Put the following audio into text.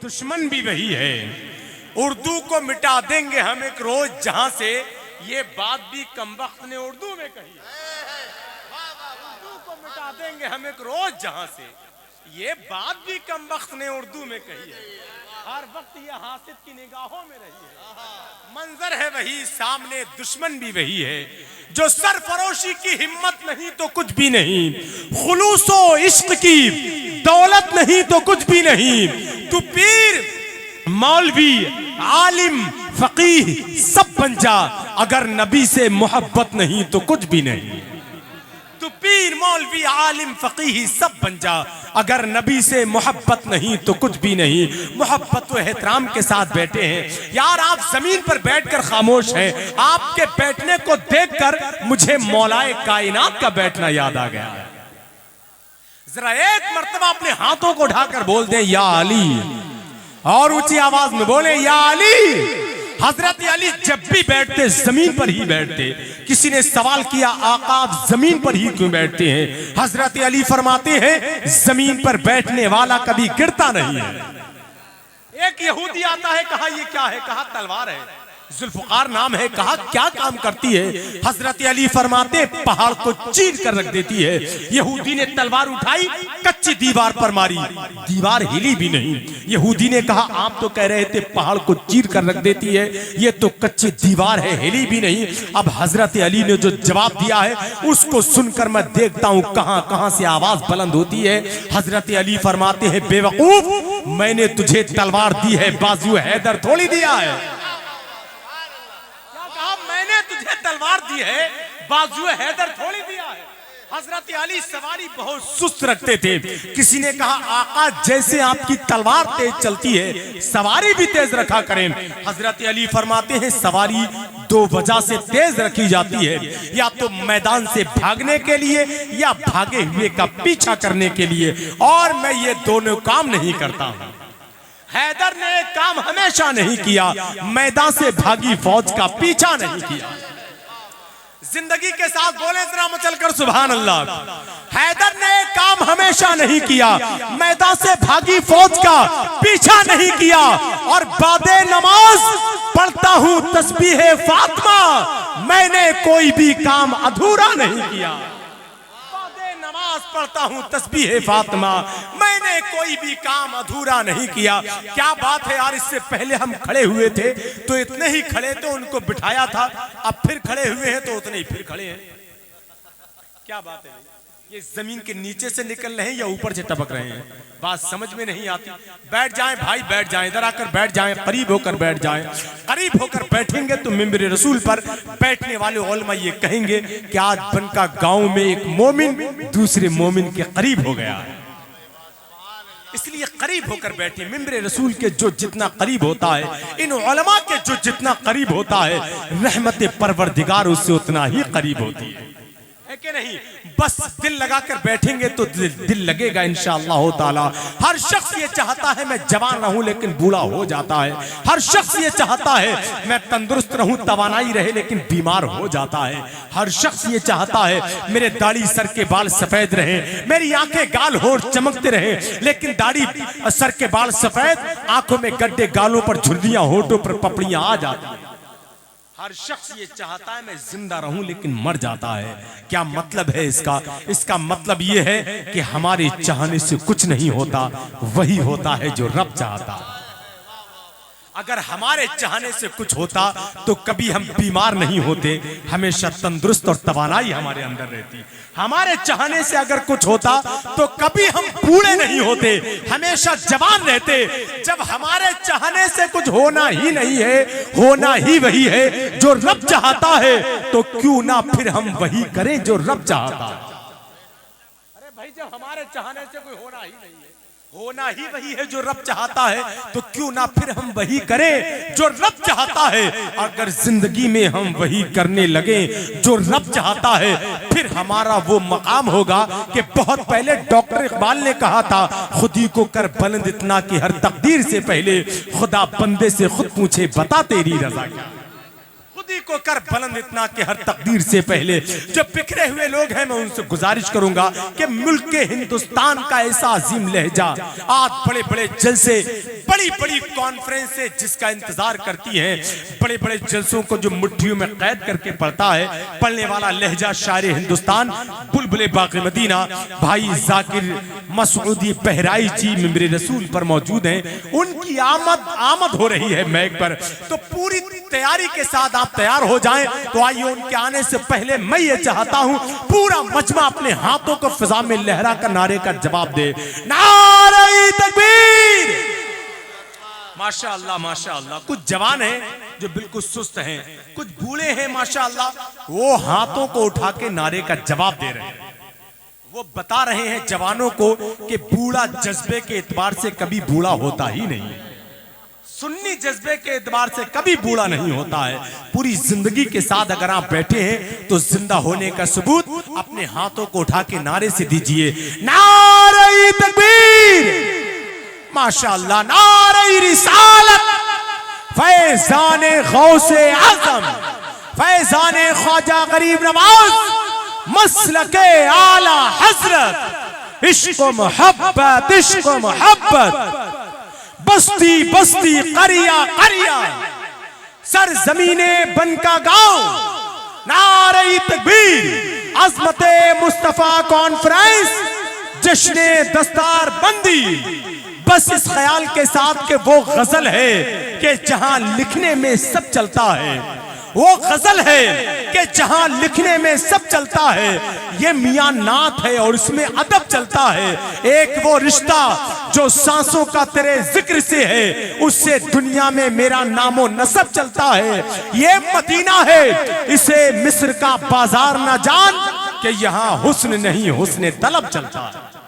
दुश्मन भी वही है। उर्दू को मिटा देंगे हम एक रोज जहां से, ये बात भी कमबख्त ने उर्दू में कही है। उर्दू को मिटा देंगे हम एक रोज जहां से, ये बात भी कमबख्त ने उर्दू में कही है। हर वक्त ये हासिद की निगाहों में रही है। मंजर है वही, सामने दुश्मन भी वही है। जो सरफरोशी की हिम्मत नहीं तो कुछ भी नहीं, खुलूसो इश्क की दौलत नहीं तो कुछ भी नहीं। तू पीर मौलवी आलिम फकीह सब बन जा, अगर नबी से मोहब्बत नहीं तो कुछ भी नहीं। तू पीर मौलवी आलिम फकीह सब बन जा, अगर नबी से मोहब्बत नहीं तो कुछ भी नहीं। मोहब्बत व एहतराम के साथ बैठे हैं यार। आप जमीन पर बैठकर खामोश हैं, आपके बैठने को देखकर मुझे मौलाए कायनात का बैठना याद आ गया। जरा एक मर्तबा अपने हाथों को उठाकर बोल दें या अली, और ऊंची आवाज में बोले या अली। हजरत अली जब भी बैठते जमीन पर ही बैठते। किसी ने सवाल किया आका आप जमीन पर ही क्यों बैठते हैं? हजरत अली फरमाते हैं जमीन पर बैठने वाला कभी गिरता नहीं है। एक यहूदी आता है, कहा ये क्या है? कहा तलवार है। जुल्फकार नाम है, कहा क्या काम करती है? हजरत अली फरमाते पहाड़ को चीर कर रख देती है। यहूदी ने तलवार उठाई, कच्ची दीवार पर मारी, दीवार हिली भी नहीं। यहूदी ने कहा आप तो कह रहे थे पहाड़ को चीर कर रख देती है, ये तो कच्ची दीवार है, हिली भी नहीं। अब हजरत अली ने जो जवाब दिया है उसको सुनकर मैं देखता हूं कहां कहां से आवाज बुलंद होती है। हजरत अली फरमाते हैं बेवकूफ, मैंने तुझे तलवार दी है, बाजू हैदर थोड़ी दिया है। तुझे तलवार दी है, बाजू हैदर थोड़ी दिया है। हजरत अली सवारी बहुत सुस्त रखते थे। किसी ने कहा आका जैसे आपकी तलवार तेज चलती है सवारी भी तेज रखा करें। हजरत अली फरमाते हैं सवारी दो वजह से तेज रखी जाती है, या तो मैदान से भागने के लिए या भागे हुए का पीछा करने के लिए, और मैं ये दोनों काम नहीं करता हूं। हैदर ने एक काम हमेशा नहीं किया, मैदान से भागी फौज का पीछा नहीं किया। जिंदगी के साथ बोले जरा मचलकर सुभान अल्लाह। हैदर ने एक काम हमेशा नहीं किया, मैदान से भागी फौज का पीछा नहीं किया। और बादे नमाज पढ़ता हूं तस्बीह फातिमा, मैंने कोई भी काम अधूरा नहीं किया। नमाज पढ़ता हूं तस्बीह फातिमा, मैंने कोई भी काम अधूरा नहीं किया। क्या बात है यार, इससे पहले हम खड़े हुए थे तो इतने ही खड़े थे, उनको बिठाया था, अब फिर खड़े हुए हैं तो उतने ही फिर खड़े हैं। क्या बात है? ये जमीन के नीचे से निकल रहे हैं या ऊपर से टपक रहे हैं? बात समझ में नहीं आती। बैठ जाएं भाई, बैठ जाएं, इधर आकर बैठ जाएं, करीब होकर बैठ जाएं। करीब होकर बैठेंगे तो मिंबर रसूल पर बैठने वाले उलमा ये कहेंगे कि आज बनका गांव में एक मोमिन दूसरे मोमिन के करीब हो गया है। इसलिए करीब होकर बैठे। मिंबर रसूल के जो जितना करीब होता है, इन उलमा के जो जितना करीब होता है, रहमत परवरदिगार उससे उतना ही करीब होती है कि नहीं? बस दिल लगाकर बैठेंगे तो दिल लगेगा इंशाअल्लाह ताला। हर शख्स ये चाहता है मैं जवान रहूं लेकिन बूढ़ा हो जाता है। हर शख्स ये चाहता है मैं तंदुरुस्त रहूं, तवानाई रहे, लेकिन बीमार हो जाता है। हर शख्स ये चाहता है मेरे दाढ़ी सर के बाल सफेद रहे, मेरी आंखें गाल होठ चमकते रहे, लेकिन दाढ़ी सर के बाल सफेद, आंखों में गड्ढे, गालों पर झुर्रियां, होठों पर पपड़ियां आ जाती है। हर शख्स ये चाहता है मैं जिंदा रहूं लेकिन मर जाता है। क्या मतलब है इसका? इसका मतलब ये है कि हमारे चाहने से कुछ नहीं होता, वही होता है जो रब चाहता। अगर हमारे चाहने से कुछ होता तो कभी हम बीमार नहीं होते, हमेशा तंदुरुस्त और तवानाई हमारे अंदर रहती। हमारे चाहने से अगर कुछ होता तो कभी हम बूढ़े नहीं होते, हमेशा जवान रहते। जब हमारे चाहने से कुछ होना ही नहीं है, होना ही वही है जो रब चाहता है, तो क्यों ना फिर हम वही करें जो रब चाहता है। अरे भाई, जब हमारे चाहने से कोई होना ही नहीं है, होना ही वही है जो रब चाहता है, तो क्यों ना फिर हम वही करें जो रब चाहता है। अगर जिंदगी में हम वही करने लगे जो रब चाहता है, फिर हमारा वो मकाम होगा कि बहुत पहले डॉक्टर इकबाल ने कहा था, खुदी को कर बुलंद इतना कि हर तकदीर से पहले खुदा बंदे से खुद पूछे बता तेरी रजा क्या। खुदी को कर बुलंद इतना कि हर तकदीर से पहले जो बिखरे हुए लोग हैं, मैं उनसे गुजारिश करूंगा कि मुल्क के हिंदुस्तान का ऐसा अजीम लहजा आज बड़े बड़े जलसे, बड़ी बड़ी कॉन्फ्रेंस से जिसका इंतजार करती हैं, बड़े बड़े जलसों को जो मुट्ठियों में कैद करके पढ़ता है, पढ़ने वाला लहजा शायर हिंदुस्तान बुलबुले बाक़ी मदीना भाई जाकिर मसूदी बहराई जी मेरे रसूल पर मौजूद हैं। उनकी आमद हो रही है मैक पर, तो पूरी तैयारी के साथ आप तैयार हो जाएं। तो आइए उनके आने से पहले मैं ये चाहता हूं पूरा मजमा अपने हाथों को फिजा में लहरा कर नारे का जवाब दे, नारे तकबीर। माशाअल्लाह माशाअल्लाह। कुछ जवान हैं जो बिल्कुल सुस्त हैं, कुछ बूढ़े हैं माशाअल्लाह, वो हाथों को उठा के नारे का जवाब दे रहे हैं। वो बता रहे हैं जवानों को कि बूढ़ा जज्बे के एतबार से कभी बूढ़ा होता ही नहीं, सुन्नी जज्बे के एतबार से कभी बूढ़ा नहीं होता है। पूरी जिंदगी के साथ अगर आप बैठे हैं तो जिंदा होने का सबूत अपने हाथों को उठा के नारे से दीजिए, नारे तकबीर, माशाअल्लाह, नारे रिसालत, फैजाने गौसे आज़म, फैजाने ख्वाजा गरीब नवाज, मसलके आला हजरत, इश्क मोहब्बत, इश्क मोहब्बत, बस्ती बस्ती करिया करिया, सर जमीने बनका गांव, नारे तकबीर, अज़मते मुस्तफा कॉन्फ्रेंस, जश्ने दस्तार बंदी। बस इस ख्याल के साथ कि वो गजल है कि जहां लिखने में सब चलता है, वो गजल है कि जहां लिखने में सब चलता है, ये मियां नात है और इसमें अदब चलता है। एक वो रिश्ता जो सांसों का तेरे जिक्र से है, उससे दुनिया में मेरा नामो नसब चलता है। ये मदीना है, इसे मिस्र का बाजार ना जान कि यहाँ हुस्न नहीं हुस्न तलब चलता है।